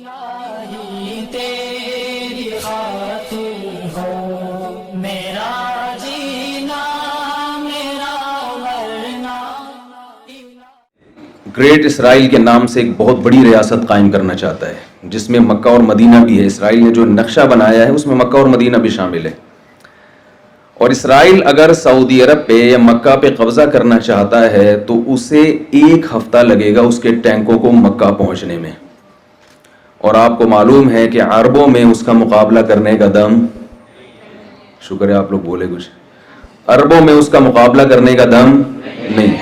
الہی تیری خاطر ہو میرا جینا میرا مرنا. گریٹ اسرائیل کے نام سے ایک بہت بڑی ریاست قائم کرنا چاہتا ہے جس میں مکہ اور مدینہ بھی ہے. اسرائیل نے جو نقشہ بنایا ہے اس میں مکہ اور مدینہ بھی شامل ہے. اور اسرائیل اگر سعودی عرب پہ یا مکہ پہ قبضہ کرنا چاہتا ہے تو اسے 1 ہفتہ لگے گا اس کے ٹینکوں کو مکہ پہنچنے میں. اور آپ کو معلوم ہے کہ عربوں میں اس کا مقابلہ کرنے کا دم، شکر ہے آپ لوگ بولے کچھ، عربوں میں اس کا مقابلہ کرنے کا دم نہیں،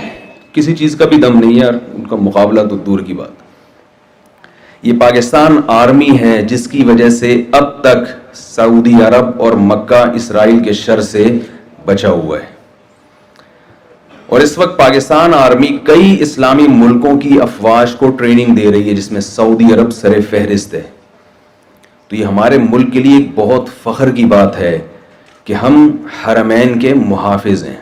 کسی چیز کا بھی دم نہیں ہے، ان کا مقابلہ تو دور کی بات. یہ پاکستان آرمی ہے جس کی وجہ سے اب تک سعودی عرب اور مکہ اسرائیل کے شر سے بچا ہوا ہے. اور اس وقت پاکستان آرمی کئی اسلامی ملکوں کی افواج کو ٹریننگ دے رہی ہے جس میں سعودی عرب سر فہرست ہے. تو یہ ہمارے ملک کے لیے ایک بہت فخر کی بات ہے کہ ہم حرمین کے محافظ ہیں.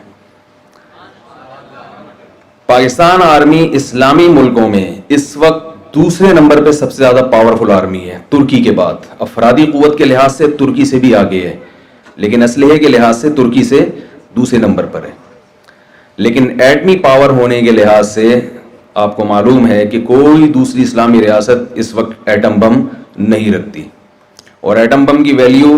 پاکستان آرمی اسلامی ملکوں میں اس وقت دوسرے نمبر پہ سب سے زیادہ پاورفل آرمی ہے ترکی کے بعد. افرادی قوت کے لحاظ سے ترکی سے بھی آگے ہے، لیکن اسلحے کے لحاظ سے ترکی سے دوسرے نمبر پر ہے. لیکن ایٹمی پاور ہونے کے لحاظ سے آپ کو معلوم ہے کہ کوئی دوسری اسلامی ریاست اس وقت ایٹم بم نہیں رکھتی. اور ایٹم بم کی ویلیو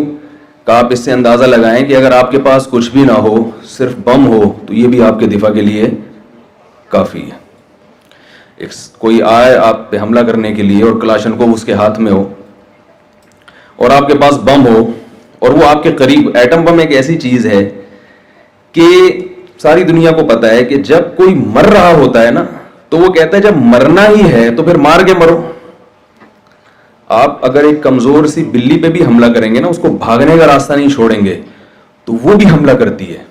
کا آپ اس سے اندازہ لگائیں کہ اگر آپ کے پاس کچھ بھی نہ ہو، صرف بم ہو، تو یہ بھی آپ کے دفاع کے لیے کافی ہے. کوئی آئے آپ پہ حملہ کرنے کے لیے اور کلاشنکوف اس کے ہاتھ میں ہو اور آپ کے پاس بم ہو اور وہ آپ کے قریب، ایٹم بم ایک ایسی چیز ہے کہ ساری دنیا کو پتا ہے کہ جب کوئی مر رہا ہوتا ہے نا تو وہ کہتا ہے جب مرنا ہی ہے تو پھر مار کے مرو. آپ اگر ایک کمزور سی بلی پہ بھی حملہ کریں گے نا، اس کو بھاگنے کا راستہ نہیں چھوڑیں گے تو وہ بھی حملہ کرتی ہے.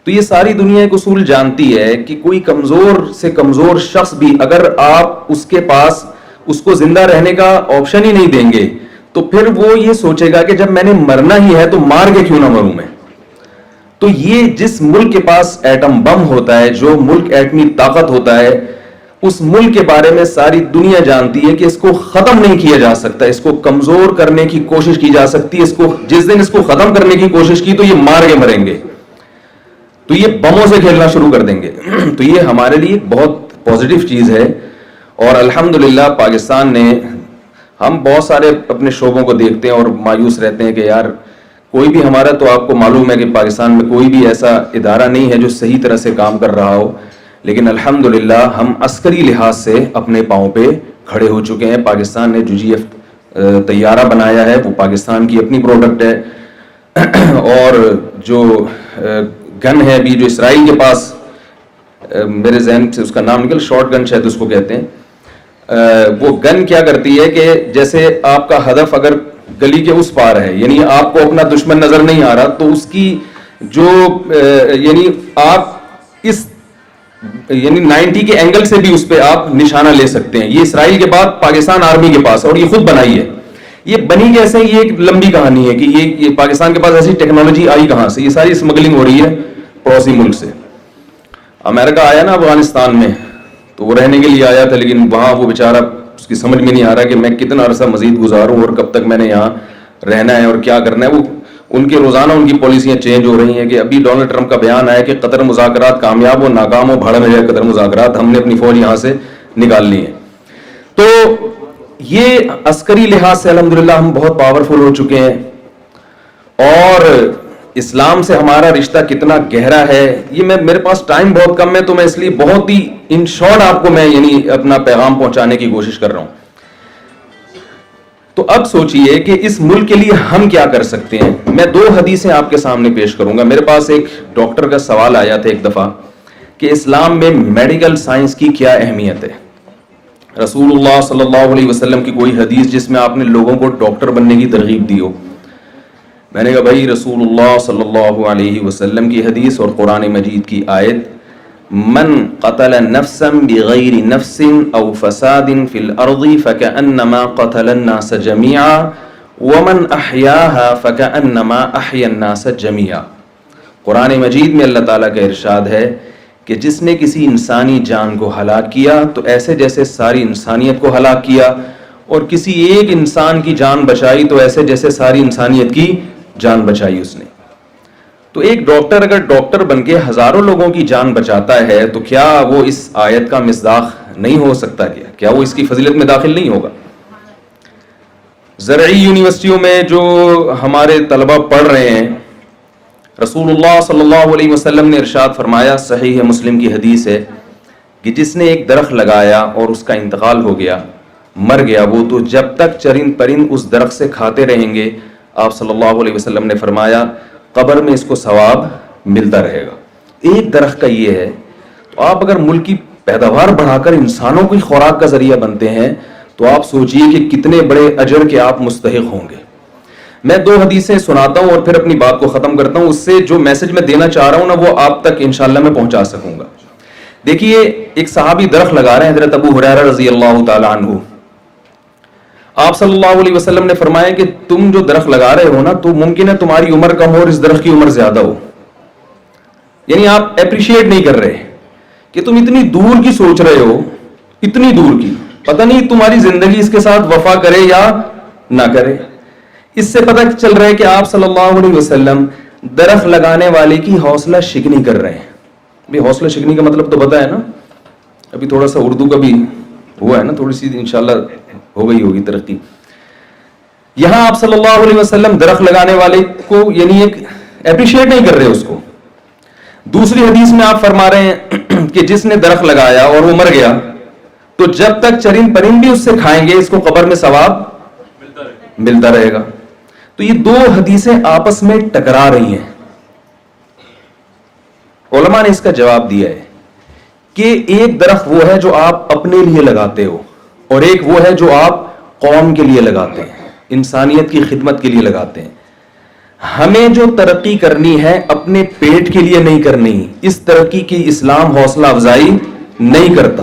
تو یہ ساری دنیا ایک اصول جانتی ہے کہ کوئی کمزور سے کمزور شخص بھی اگر آپ اس کے پاس اس کو زندہ رہنے کا آپشن ہی نہیں دیں گے تو پھر وہ یہ سوچے گا کہ جب میں نے مرنا ہی ہے تو مار کے کیوں نہ مروں میں. تو یہ جس ملک کے پاس ایٹم بم ہوتا ہے، جو ملک ایٹمی طاقت ہوتا ہے، اس ملک کے بارے میں ساری دنیا جانتی ہے کہ اس کو ختم نہیں کیا جا سکتا، اس کو کمزور کرنے کی کوشش کی جا سکتی ہے. اس کو جس دن اس کو ختم کرنے کی کوشش کی تو یہ مار کے مریں گے، تو یہ بموں سے کھیلنا شروع کر دیں گے. تو یہ ہمارے لیے بہت پازیٹیو چیز ہے. اور الحمدللہ پاکستان نے، ہم بہت سارے اپنے شعبوں کو دیکھتے ہیں اور مایوس رہتے ہیں کہ یار کوئی بھی ہمارا، تو آپ کو معلوم ہے کہ پاکستان میں کوئی بھی ایسا ادارہ نہیں ہے جو صحیح طرح سے کام کر رہا ہو. لیکن الحمدللہ ہم عسکری لحاظ سے اپنے پاؤں پہ کھڑے ہو چکے ہیں. پاکستان نے جو GF طیارہ بنایا ہے وہ پاکستان کی اپنی پروڈکٹ ہے. اور جو گن ہے ابھی جو اسرائیل کے پاس، میرے ذہن سے اس کا نام نکل، شارٹ گن شاید اس کو کہتے ہیں. وہ گن کیا کرتی ہے کہ جیسے آپ کا ہدف اگر گلی کے اس پار ہے، یعنی آپ کو اپنا دشمن نظر نہیں آ رہا، تو اس کی جو یعنی آپ اس یعنی 90 کے اینگل سے بھی اس پہ آپ نشانہ لے سکتے ہیں. یہ اسرائیل کے بعد پاکستان آرمی کے پاس، اور یہ خود بنائی ہے. یہ بنی کیسے، یہ ایک لمبی کہانی ہے کہ یہ پاکستان کے پاس ایسی ٹیکنالوجی آئی کہاں سے. یہ ساری اسمگلنگ ہو رہی ہے پڑوسی ملک سے. امریکہ آیا نا افغانستان میں تو وہ رہنے کے لیے آیا تھا، لیکن وہاں وہ بیچارہ اس کی سمجھ میں نہیں آ رہا کہ میں کتنا عرصہ مزید گزاروں اور کب تک میں نے یہاں رہنا ہے اور کیا کرنا ہے. وہ ان کے روزانہ ان کی پالیسیاں چینج ہو رہی ہیں. کہ ابھی ڈونلڈ ٹرمپ کا بیان آیا کہ قطر مذاکرات کامیاب ہو ناکام ہو بھاڑ میں جائے قطر مذاکرات، ہم نے اپنی فوج یہاں سے نکال لی ہے. تو یہ عسکری لحاظ سے الحمدللہ ہم بہت پاورفل ہو چکے ہیں. اور اسلام سے ہمارا رشتہ کتنا گہرا ہے، یہ میرے پاس ٹائم بہت کم ہے تو میں اس لیے بہت ہی ان شارٹ آپ کو میں یعنی اپنا پیغام پہنچانے کی کوشش کر رہا ہوں. تو اب سوچئے کہ اس ملک کے لیے ہم کیا کر سکتے ہیں. میں 2 حدیثیں آپ کے سامنے پیش کروں گا. میرے پاس ایک ڈاکٹر کا سوال آیا تھا ایک دفعہ کہ اسلام میں میڈیکل سائنس کی کیا اہمیت ہے. رسول اللہ صلی اللہ علیہ وسلم کی کوئی حدیث جس میں آپ نے لوگوں کو ڈاکٹر بننے کی ترغیب دی ہو. میں نے کہا بھائی رسول اللہ صلی اللہ علیہ وسلم کی حدیث اور قرآن مجید کی آیت، من قتل نفسا بغیر نفس او فساد فی الارض فکأنما قتل الناس جميعا ومن احیاها فکأنما احیا الناس جميعا. قرآن مجید میں اللہ تعالیٰ کا ارشاد ہے کہ جس نے کسی انسانی جان کو ہلاک کیا تو ایسے جیسے ساری انسانیت کو ہلاک کیا، اور کسی ایک انسان کی جان بچائی تو ایسے جیسے ساری انسانیت کی جان بچائی اس نے. تو ایک ڈاکٹر اگر ڈاکٹر بن کے ہزاروں لوگوں کی جان بچاتا ہے تو کیا وہ اس آیت کا مصداق نہیں ہو سکتا؟ کیا وہ اس کی فضیلت میں داخل نہیں ہوگا؟ زرعی یونیورسٹیوں میں جو ہمارے طلبہ پڑھ رہے ہیں، رسول اللہ صلی اللہ علیہ وسلم نے ارشاد فرمایا، صحیح مسلم کی حدیث ہے، کہ جس نے ایک درخت لگایا اور اس کا انتقال ہو گیا، مر گیا وہ، تو جب تک چرند پرند اس درخت سے کھاتے رہیں گے، آپ صلی اللہ علیہ وسلم نے فرمایا قبر میں اس کو ثواب ملتا رہے گا. ایک درخت کا یہ ہے. تو آپ اگر ملک کی پیداوار بڑھا کر انسانوں کی خوراک کا ذریعہ بنتے ہیں تو آپ سوچئے کہ کتنے بڑے اجر کے آپ مستحق ہوں گے. میں 2 حدیثیں سناتا ہوں اور پھر اپنی بات کو ختم کرتا ہوں. اس سے جو میسج میں دینا چاہ رہا ہوں نا وہ آپ تک انشاءاللہ میں پہنچا سکوں گا. دیکھیے ایک صحابی درخت لگا رہے ہیں، حضرت ابو ہریرہ رضی اللہ تعالی عنہ. آپ صلی اللہ علیہ وسلم نے فرمایا کہ تم جو درخت لگا رہے ہو نا تو ممکن ہے تمہاری عمر کم ہو اور اس درخت کی عمر زیادہ ہو. یعنی آپ اپریشیٹ نہیں کر رہے کہ تم اتنی دور کی سوچ رہے ہو، اتنی دور کی، پتہ نہیں تمہاری زندگی اس کے ساتھ وفا کرے یا نہ کرے. اس سے پتہ چل رہا ہے کہ آپ صلی اللہ علیہ وسلم درخت لگانے والے کی حوصلہ شکنی کر رہے ہیں. بھی حوصلہ شکنی کا مطلب تو پتہ ہے نا، ابھی تھوڑا سا اردو کا بھی ہوا ہے نا، تھوڑی سی انشاءاللہ ہو گئی ہوگی ترقی. یہاں آپ صلی اللہ علیہ وسلم درخت لگانے والے کو یعنی ایک اپریشیٹ نہیں کر رہے اس کو. دوسری حدیث میں آپ فرما رہے ہیں کہ جس نے درخت لگایا اور وہ مر گیا تو جب تک چرند پرند بھی اس سے کھائیں گے اس کو قبر میں ثواب ملتا رہے گا. تو یہ 2 حدیثیں آپس میں ٹکرا رہی ہیں. علماء نے اس کا جواب دیا ہے کہ ایک درخت وہ ہے جو آپ اپنے لیے لگاتے ہو اور ایک وہ ہے جو آپ قوم کے لیے لگاتے ہیں، انسانیت کی خدمت کے لیے لگاتے ہیں. ہمیں جو ترقی کرنی ہے اپنے پیٹ کے لیے نہیں کرنی. اس ترقی کی اسلام حوصلہ افزائی نہیں کرتا.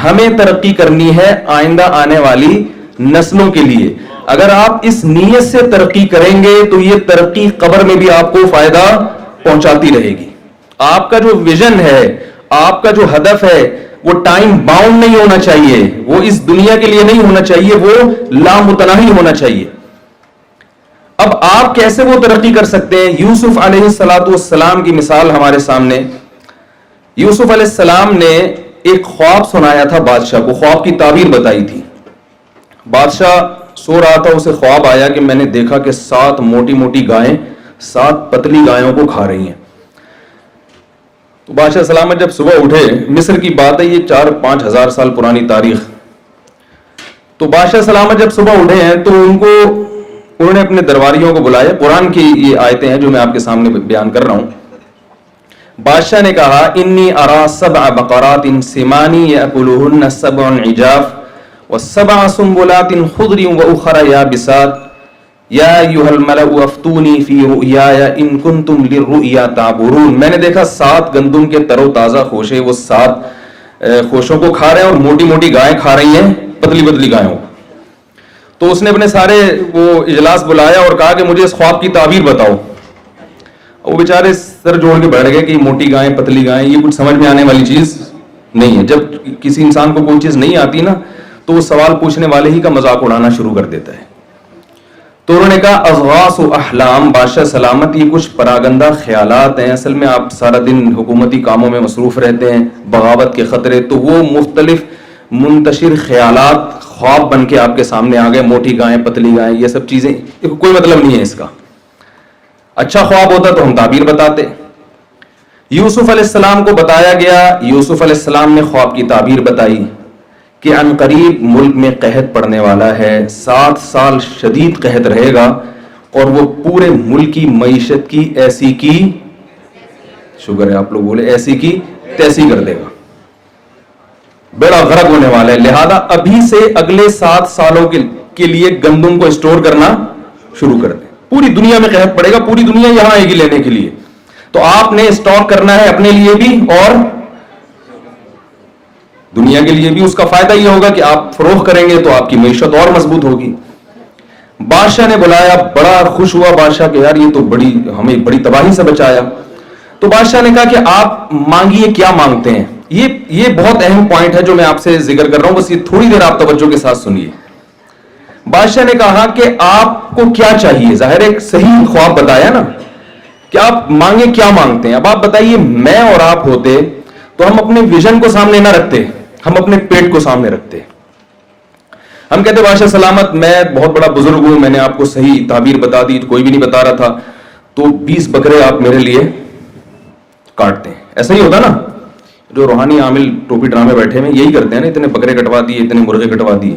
ہمیں ترقی کرنی ہے آئندہ آنے والی نسلوں کے لیے. اگر آپ اس نیت سے ترقی کریں گے تو یہ ترقی قبر میں بھی آپ کو فائدہ پہنچاتی رہے گی. آپ کا جو ویژن ہے، آپ کا جو ہدف ہے وہ ٹائم باؤنڈ نہیں ہونا چاہیے، وہ اس دنیا کے لیے نہیں ہونا چاہیے، وہ لامتناہی ہونا چاہیے. اب آپ کیسے وہ ترقی کر سکتے ہیں؟ یوسف علیہ السلام کی مثال ہمارے سامنے. یوسف علیہ السلام نے ایک خواب سنایا تھا بادشاہ کو، خواب کی تعبیر بتائی تھی. بادشاہ سو رہا تھا، اسے خواب آیا کہ میں نے دیکھا کہ 7 موٹی موٹی گائیں 7 پتلی گایوں کو کھا رہی ہیں. تو بادشاہ سلامت جب صبح اٹھے، مصر کی بات ہے، یہ 4-5 ہزار سال پرانی تاریخ. تو بادشاہ سلامت جب صبح اٹھے ہیں تو انہوں نے اپنے درباریوں کو بلایا. قرآن کی یہ آیتیں ہیں جو میں آپ کے سامنے بیان کر رہا ہوں. بادشاہ نے کہا انی ارا 7 بقرات سمان یاکلہن 7 عجاف و7 سنبلات خضر واخر یابسات یا ایھا الملأ افتونی فی رؤیای ان کنتم للرؤیا تعبرون. میں نے دیکھا 7 گندم کے تر و تازہ خوشے، وہ 7 خوشوں کو کھا رہے ہیں اور موٹی موٹی گائیں کھا رہی ہیں پتلی پتلی گایوں. تو اس نے اپنے سارے وہ اجلاس بلایا اور کہا کہ مجھے اس خواب کی تعبیر بتاؤ. وہ بیچارے سر جوڑ کے بیٹھ گئے کہ موٹی گائیں پتلی گائیں یہ کچھ سمجھ میں آنے والی چیز نہیں ہے. جب کسی انسان کو کوئی چیز نہیں آتی نا تو وہ سوال پوچھنے والے ہی کا مذاق اڑانا شروع کر دیتا ہے. تو انہوں نے کہا اضغاث احلام، بادشاہ سلامت یہ کچھ پراگندہ خیالات ہیں، اصل میں آپ سارا دن حکومتی کاموں میں مصروف رہتے ہیں، بغاوت کے خطرے، تو وہ مختلف منتشر خیالات خواب بن کے آپ کے سامنے آ گئے، موٹی گائیں پتلی گائیں یہ سب چیزیں، کوئی مطلب نہیں ہے اس کا. اچھا خواب ہوتا تو ہم تعبیر بتاتے. یوسف علیہ السلام کو بتایا گیا، یوسف علیہ السلام نے خواب کی تعبیر بتائی کہ عن قریب ملک میں قحط پڑنے والا ہے، 7 سال شدید قحط رہے گا اور وہ پورے ملک کی معیشت کی ایسی کی، شکر ہے آپ لوگ بولے، ایسی کی تیسی کر دے گا، بیڑا غرق ہونے والا ہے. لہذا ابھی سے اگلے 7 سالوں کے لیے گندم کو اسٹور کرنا شروع کر دیں. پوری دنیا میں قحط پڑے گا، پوری دنیا یہاں آئے گی لینے کے لیے، تو آپ نے اسٹاک کرنا ہے اپنے لیے بھی اور دنیا کے لیے بھی. اس کا فائدہ یہ ہوگا کہ آپ فروخت کریں گے تو آپ کی معیشت اور مضبوط ہوگی. بادشاہ نے بلایا، بڑا خوش ہوا بادشاہ کہ یار یہ تو ہمیں بڑی تباہی سے بچایا. تو بادشاہ نے کہا کہ آپ مانگیے، کیا مانگتے ہیں. یہ بہت اہم پوائنٹ ہے جو میں آپ سے ذکر کر رہا ہوں، بس یہ تھوڑی دیر آپ توجہ کے ساتھ سنیے. بادشاہ نے کہا کہ آپ کو کیا چاہیے؟ ظاہر ایک صحیح خواب بتایا نا کہ آپ مانگے، کیا مانگتے ہیں؟ اب آپ بتائیے، میں اور آپ ہوتے تو ہم اپنے ویژن کو سامنے نہ رکھتے، ہم اپنے پیٹ کو سامنے رکھتے. ہم کہتے بادشاہ سلامت، میں بہت بڑا بزرگ ہوں، میں نے آپ کو صحیح تعبیر بتا دی، کوئی بھی نہیں بتا رہا تھا، تو 20 بکرے آپ میرے لیے کاٹتے ہیں. ایسا ہی ہوتا نا، جو روحانی عامل ٹوپی ڈرامے بیٹھے ہیں یہی کرتے ہیں نا، اتنے بکرے کٹوا دیے، اتنے مرغے کٹوا دیے.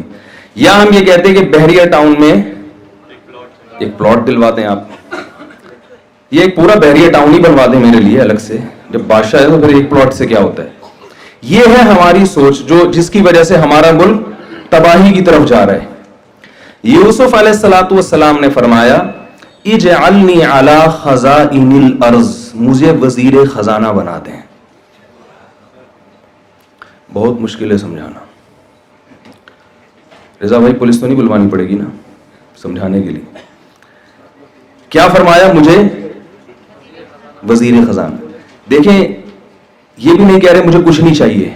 یا ہم یہ کہتے ہیں کہ بحریہ ٹاؤن میں ایک پلاٹ دلواتے ہیں آپ، یہ ایک پورا بحریہ ٹاؤن ہی بنوا دیں میرے لیے الگ سے. جب بادشاہ ہے تو پھر ایک پلاٹ سے کیا ہوتا ہے؟ یہ ہے ہماری سوچ، جس کی وجہ سے ہمارا ملک تباہی کی طرف جا رہا ہے. یوسف علیہ الصلوۃ والسلام نے فرمایا اجعلنی علی خزائن الارض، مجھے وزیر خزانہ بنا دیں. بہت مشکل ہے سمجھانا. رضا بھائی پولیس تو نہیں بلوانی پڑے گی نا سمجھانے کے لیے. کیا فرمایا؟ مجھے وزیر خزانہ. دیکھیں یہ بھی نہیں کہہ رہے مجھے کچھ نہیں چاہیے،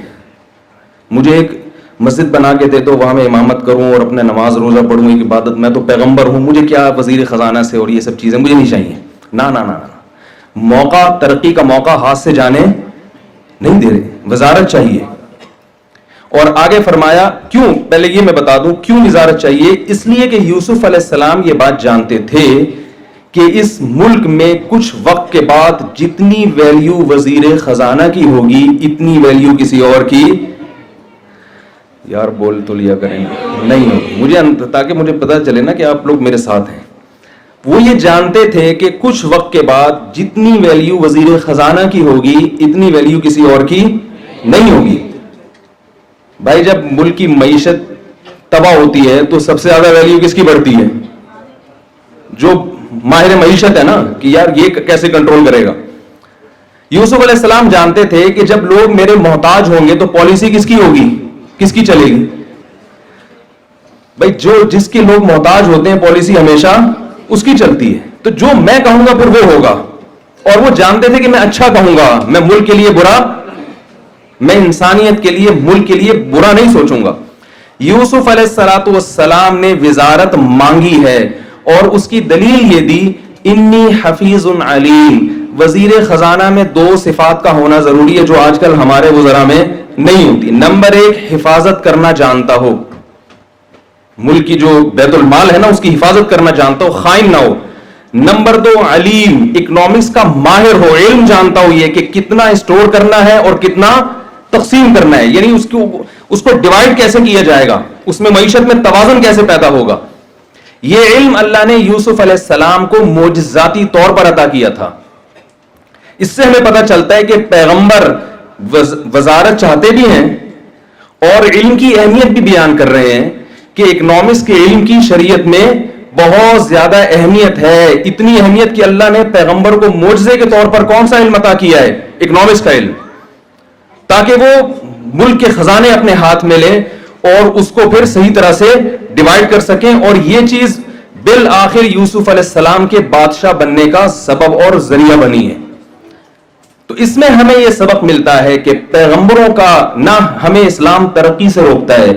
مجھے ایک مسجد بنا کے دے دو، وہاں میں امامت کروں اور اپنے نماز روزہ پڑھوں، ایک عبادت، میں تو پیغمبر ہوں، مجھے کیا وزیر خزانہ سے اور یہ سب چیزیں مجھے نہیں چاہیے. نہ نہ نہ، موقع، ترقی کا موقع ہاتھ سے جانے نہیں دے رہے، وزارت چاہیے. اور آگے فرمایا کیوں؟ پہلے یہ میں بتا دوں کیوں وزارت چاہیے. اس لیے کہ یوسف علیہ السلام یہ بات جانتے تھے کہ اس ملک میں کچھ وقت کے بعد جتنی ویلیو وزیر خزانہ کی ہوگی اتنی ویلیو کسی اور کی، یار بول تو لیا کریں، نہیں ہوگی. مجھے تاکہ مجھے پتہ چلے نا کہ آپ لوگ میرے ساتھ ہیں. وہ یہ جانتے تھے کہ کچھ وقت کے بعد جتنی ویلیو وزیر خزانہ کی ہوگی اتنی ویلیو کسی اور کی نہیں ہوگی. بھائی جب ملک کی معیشت تباہ ہوتی ہے تو سب سے زیادہ ویلیو کس کی بڑھتی ہے؟ جو ماہر معیشت ہے نا، کہ یار یہ کیسے کنٹرول کرے گا. یوسف علیہ السلام جانتے تھے کہ جب لوگ میرے محتاج ہوں گے تو پالیسی کس کی ہوگی، کس کی چلے گی؟ بھائی جس کے لوگ محتاج ہوتے ہیں پالیسی ہمیشہ اس کی چلتی ہے. تو جو میں کہوں گا پھر وہ ہوگا. اور وہ جانتے تھے کہ میں اچھا کہوں گا، میں ملک کے لیے برا، میں انسانیت کے لیے، ملک کے لیے برا نہیں سوچوں گا. یوسف علیہ الصلوۃ والسلام نے وزارت مانگی ہے اور اس کی دلیل یہ دی انی حفیظ علیم. وزیر خزانہ میں 2 صفات کا ہونا ضروری ہے جو آج کل ہمارے وزراء میں نہیں ہوتی. نمبر 1 حفاظت کرنا جانتا ہو، ملک کی جو بیت المال ہے نا اس کی حفاظت کرنا جانتا ہو، خائن نہ ہو. نمبر 2 علیم، اکنامکس کا ماہر ہو، علم جانتا ہو یہ کہ کتنا اسٹور کرنا ہے اور کتنا تقسیم کرنا ہے، یعنی اس کو ڈیوائڈ کیسے کیا جائے گا، اس میں معیشت میں توازن کیسے پیدا ہوگا. یہ علم اللہ نے یوسف علیہ السلام کو معجزاتی طور پر عطا کیا تھا. اس سے ہمیں پتہ چلتا ہے کہ پیغمبر وزارت چاہتے بھی ہیں اور علم کی اہمیت بھی بیان کر رہے ہیں کہ اکنامکس کے علم کی شریعت میں بہت زیادہ اہمیت ہے. اتنی اہمیت کہ اللہ نے پیغمبر کو معجزے کے طور پر کون سا علم عطا کیا ہے؟ اکنامکس کا علم، تاکہ وہ ملک کے خزانے اپنے ہاتھ میں لیں اور اس کو پھر صحیح طرح سے ڈیوائڈ کر سکیں. اور یہ چیز بالآخر یوسف علیہ السلام کے بادشاہ بننے کا سبب اور ذریعہ بنی ہے. تو اس میں ہمیں یہ سبق ملتا ہے کہ پیغمبروں کا نہ ہمیں اسلام ترقی سے روکتا ہے،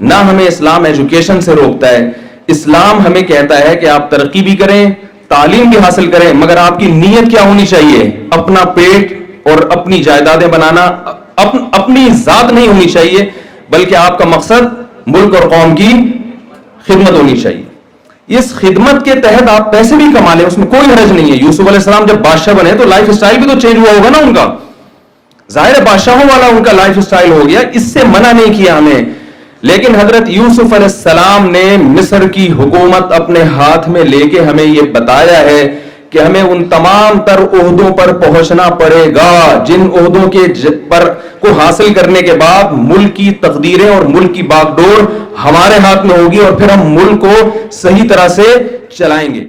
نہ ہمیں اسلام ایجوکیشن سے روکتا ہے. اسلام ہمیں کہتا ہے کہ آپ ترقی بھی کریں، تعلیم بھی حاصل کریں، مگر آپ کی نیت کیا ہونی چاہیے؟ اپنا پیٹ اور اپنی جائیدادیں بنانا، اپنی ذات نہیں ہونی چاہیے، بلکہ آپ کا مقصد ملک اور قوم کی خدمت ہونی چاہیے. اس خدمت کے تحت آپ پیسے بھی کما لیں، اس میں کوئی حرج نہیں ہے. یوسف علیہ السلام جب بادشاہ بنے تو لائف اسٹائل بھی تو چینج ہوا ہوگا نا ان کا، ظاہر ہے بادشاہوں والا ان کا لائف اسٹائل ہو گیا، اس سے منع نہیں کیا ہمیں. لیکن حضرت یوسف علیہ السلام نے مصر کی حکومت اپنے ہاتھ میں لے کے ہمیں یہ بتایا ہے کہ ہمیں ان تمام تر عہدوں پر پہنچنا پڑے گا جن عہدوں کے پر کو حاصل کرنے کے بعد ملک کی تقدیریں اور ملک کی باغ ڈور ہمارے ہاتھ میں ہوگی اور پھر ہم ملک کو صحیح طرح سے چلائیں گے.